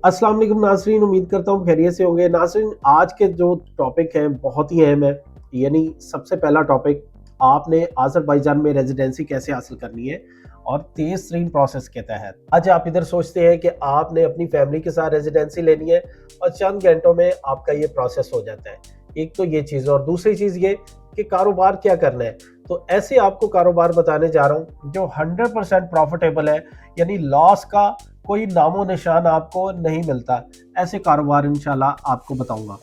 अस्सलाम वालेकुम नाज़रीन, उम्मीद करता हूँ खैरियत से होंगे। नाज़रीन, आज के जो टॉपिक हैं बहुत ही अहम है। यानी सबसे पहला टॉपिक, आपने अज़रबैजान में रेजिडेंसी कैसे हासिल करनी है और तेज़ तरीन प्रोसेस के तहत। आज आप इधर सोचते हैं कि आपने अपनी फैमिली के साथ रेजिडेंसी लेनी है और चंद घंटों में आपका ये प्रोसेस हो जाता है। एक तो ये चीज़, और दूसरी चीज़ ये कि कारोबार क्या करना है। तो ऐसे आपको कारोबार बताने जा रहा हूँ जो 100% प्रॉफिटेबल है, यानी लॉस का कोई नामो निशान आपको नहीं मिलता। ऐसे कारोबार इंशाल्लाह आपको बताऊंगा।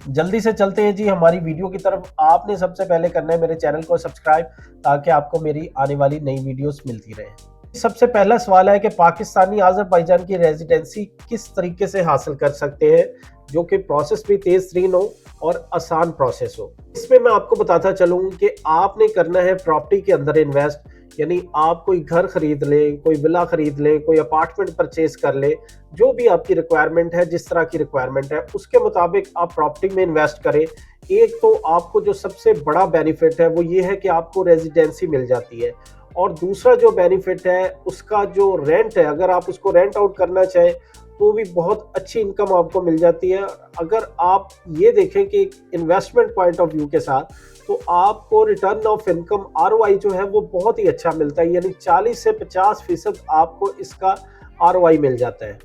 जल्दी से चलते हैं जी हमारी वीडियो की तरफ। आपने सबसे पहले करना है मेरे चैनल को सब्सक्राइब, ताकि आपको मेरी आने वाली नई वीडियोस मिलती रहे। सबसे पहला सवाल है कि पाकिस्तानी अज़रबैजान की रेजिडेंसी किस तरीके से हासिल कर सकते हैं, जो कि प्रोसेस भी तेज तरीन हो और आसान प्रोसेस हो। इसमें मैं आपको बताता चलूँ कि आपने करना है प्रॉपर्टी के अंदर इन्वेस्ट। यानी आप कोई घर खरीद लें, कोई विला खरीद लें, कोई अपार्टमेंट परचेज कर लें, जो भी आपकी रिक्वायरमेंट है, जिस तरह की रिक्वायरमेंट है उसके मुताबिक आप प्रॉपर्टी में इन्वेस्ट करें। एक तो आपको जो सबसे बड़ा बेनिफिट है वो ये है कि आपको रेजिडेंसी मिल जाती है, और दूसरा जो बेनिफिट है उसका जो रेंट है, अगर आप उसको रेंट आउट करना चाहें तो भी बहुत अच्छी इनकम आपको मिल जाती है। अगर आप ये देखें कि इन्वेस्टमेंट पॉइंट ऑफ व्यू के साथ, तो आपको रिटर्न ऑफ इनकम आरओआई जो है वो बहुत ही अच्छा मिलता है। यानी 40 से 50% आपको इसका आरओआई मिल जाता है।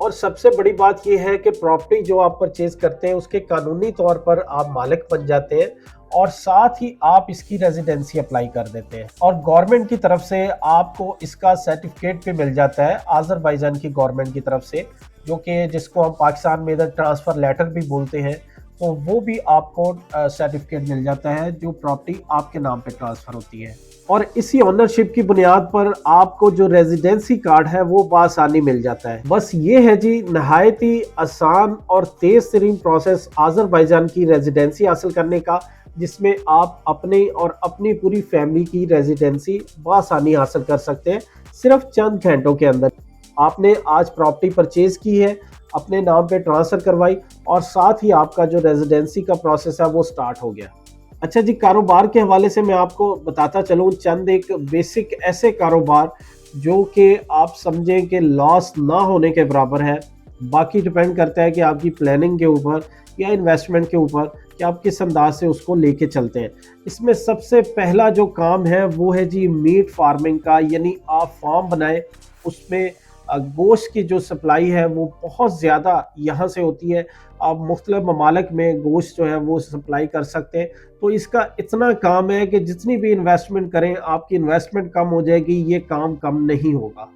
और सबसे बड़ी बात यह है कि प्रॉपर्टी जो आप परचेज करते हैं उसके कानूनी तौर पर आप मालिक बन जाते हैं, और साथ ही आप इसकी रेजिडेंसी अप्लाई कर देते हैं, और गवर्नमेंट की तरफ से आपको इसका सर्टिफिकेट भी मिल जाता है, अज़रबैजान की गवर्नमेंट की तरफ से, जो कि जिसको हम पाकिस्तान में इधर ट्रांसफ़र लेटर भी बोलते हैं। तो वो भी आपको सर्टिफिकेट मिल जाता है जो प्रॉपर्टी आपके नाम पे ट्रांसफ़र होती है, और इसी ओनरशिप की बुनियाद पर आपको जो रेजिडेंसी कार्ड है वो बआसानी मिल जाता है। बस ये है जी, नहायत ही आसान और तेज तरीन प्रोसेस अज़रबैजान की रेजिडेंसी हासिल करने का, जिसमें आप अपने और अपनी पूरी फैमिली की रेजिडेंसी बआसानी हासिल कर सकते हैं सिर्फ चंद घंटों के अंदर। आपने आज प्रॉपर्टी परचेज की है, अपने नाम पे ट्रांसफर करवाई, और साथ ही आपका जो रेजिडेंसी का प्रोसेस है वो स्टार्ट हो गया। अच्छा जी, कारोबार के हवाले से मैं आपको बताता चलूँ चंद एक बेसिक ऐसे कारोबार जो कि आप समझें कि लॉस ना होने के बराबर है। बाकी डिपेंड करता है कि आपकी प्लानिंग के ऊपर या इन्वेस्टमेंट के ऊपर कि आप किस अंदाज से उसको लेके चलते हैं। इसमें सबसे पहला जो काम है वो है जी मीट फार्मिंग का। यानी आप फार्म बनाएं, उसमें गोश्त की जो सप्लाई है वो बहुत ज़्यादा यहाँ से होती है। आप मुख्तलिफ ममालिक में गोश्त जो है वो सप्लाई कर सकते हैं। तो इसका इतना काम है कि जितनी भी इन्वेस्टमेंट करें आपकी इन्वेस्टमेंट कम हो जाएगी, ये काम कम नहीं होगा।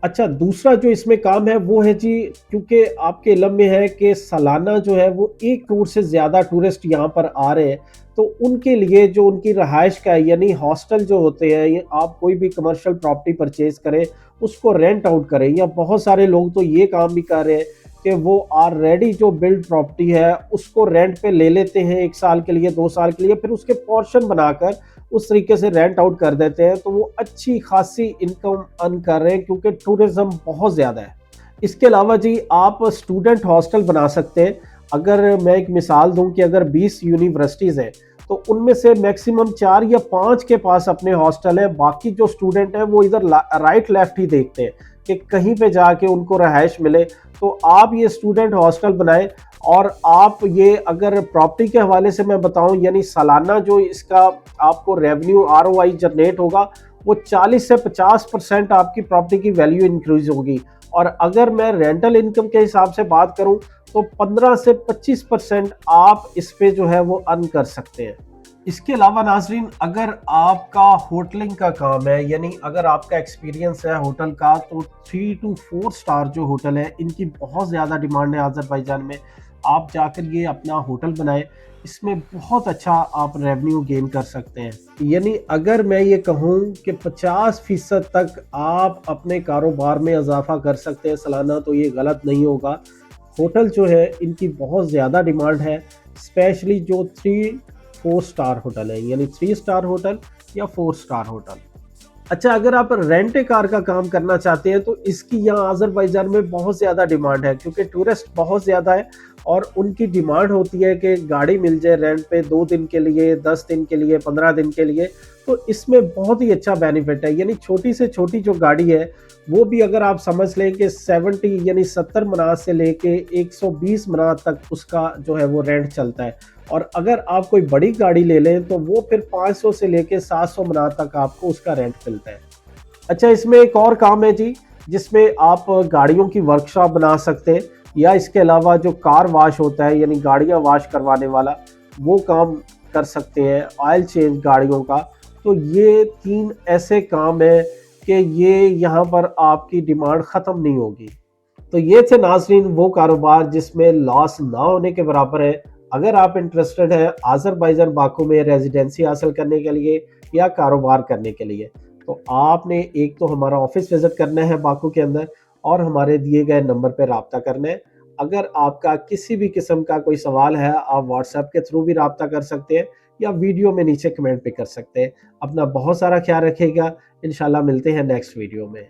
अच्छा, दूसरा जो इसमें काम है वो है जी, क्योंकि आपके इल्म में है कि सालाना जो है वो 1 करोड़ से ज़्यादा टूरिस्ट यहाँ पर आ रहे हैं, तो उनके लिए जो उनकी रहाइश का है, यानी हॉस्टल जो होते हैं, ये आप कोई भी कमर्शियल प्रॉपर्टी परचेज करें उसको रेंट आउट करें, या बहुत सारे लोग तो ये काम भी कर रहे हैं कि वो ऑलरेडी जो बिल्ड प्रॉपर्टी है उसको रेंट पे ले लेते हैं 1 साल के लिए, 2 साल के लिए, फिर उसके पोर्शन बनाकर उस तरीके से रेंट आउट कर देते हैं। तो वो अच्छी खासी इनकम अर्न कर रहे हैं, क्योंकि टूरिज्म बहुत ज़्यादा है। इसके अलावा जी आप स्टूडेंट हॉस्टल बना सकते हैं। अगर मैं एक मिसाल दूं कि अगर 20 यूनिवर्सिटीज़ हैं, तो उनमें से मैक्सिमम 4 या 5 के पास अपने हॉस्टल है। बाकी जो स्टूडेंट हैं वो इधर राइट लेफ्ट ही देखते हैं कि कहीं पे जाके उनको रहाइश मिले। तो आप ये स्टूडेंट हॉस्टल बनाएं, और आप ये अगर प्रॉपर्टी के हवाले से मैं बताऊं, यानी सालाना जो इसका आपको रेवेन्यू आरओआई जनरेट होगा वो 40 से 50% आपकी प्रॉपर्टी की वैल्यू इंक्रीज होगी। और अगर मैं रेंटल इनकम के हिसाब से बात करूं तो 15 से 25% आप इस पे जो है वो अर्न कर सकते हैं। इसके अलावा नाजरीन, अगर आपका होटलिंग का काम है, यानी अगर आपका एक्सपीरियंस है होटल का, तो 3 to 4 स्टार जो होटल है इनकी बहुत ज़्यादा डिमांड है अज़रबैजान में। आप जाकर ये अपना होटल बनाएं, इसमें बहुत अच्छा आप रेवेन्यू गेन कर सकते हैं। यानी अगर मैं ये कहूँ कि 50% तक आप अपने कारोबार में इजाफा कर सकते हैं सालाना, तो ये गलत नहीं होगा। होटल जो है इनकी बहुत ज़्यादा डिमांड है, स्पेशली जो 3-4 स्टार होटल है, यानी 3 स्टार होटल या 4 स्टार होटल। अच्छा, अगर आप रेंट ए कार का काम करना चाहते हैं तो इसकी यहाँ अज़रबैजान में बहुत ज़्यादा डिमांड है, क्योंकि टूरिस्ट बहुत ज़्यादा है اور ان کی ڈیمانڈ ہوتی ہے کہ گاڑی مل جائے رینٹ پہ 2 دن کے لیے، 10 دن کے لیے، 15 دن کے لیے، تو اس میں بہت ہی اچھا بینیفٹ ہے. یعنی چھوٹی سے چھوٹی جو گاڑی ہے وہ بھی اگر آپ سمجھ لیں کہ 70 یعنی 70 منات سے لے کے 120 منات تک اس کا جو ہے وہ رینٹ چلتا ہے. اور اگر آپ کوئی بڑی گاڑی لے لیں تو وہ پھر 500 سے لے کے 700 منات تک آپ کو اس کا رینٹ ملتا ہے. اچھا، اس میں ایک اور کام ہے جی، جس میں آپ گاڑیوں کی ورکشاپ بنا سکتے ہیں، یا اس کے علاوہ جو کار واش ہوتا ہے یعنی گاڑیاں واش کروانے والا، وہ کام کر سکتے ہیں، آئل چینج گاڑیوں کا. تو یہ 3 ایسے کام ہیں کہ یہ یہاں پر آپ کی ڈیمانڈ ختم نہیں ہوگی. تو یہ تھے ناظرین وہ کاروبار جس میں لاس نہ ہونے کے برابر ہے. اگر آپ انٹرسٹڈ ہیں آذربائیجان باکو میں ریزیڈنسی حاصل کرنے کے لیے یا کاروبار کرنے کے لیے، تو آپ نے ایک تو ہمارا آفس وزٹ کرنا ہے باکو کے اندر، اور ہمارے دیے گئے نمبر پہ رابطہ کرنا ہے. اگر آپ کا کسی بھی قسم کا کوئی سوال ہے، آپ واٹس ایپ کے تھرو بھی رابطہ کر سکتے ہیں یا ویڈیو میں نیچے کمنٹ پہ کر سکتے ہیں. اپنا بہت سارا خیال رکھے گا. انشاءاللہ ملتے ہیں نیکسٹ ویڈیو میں.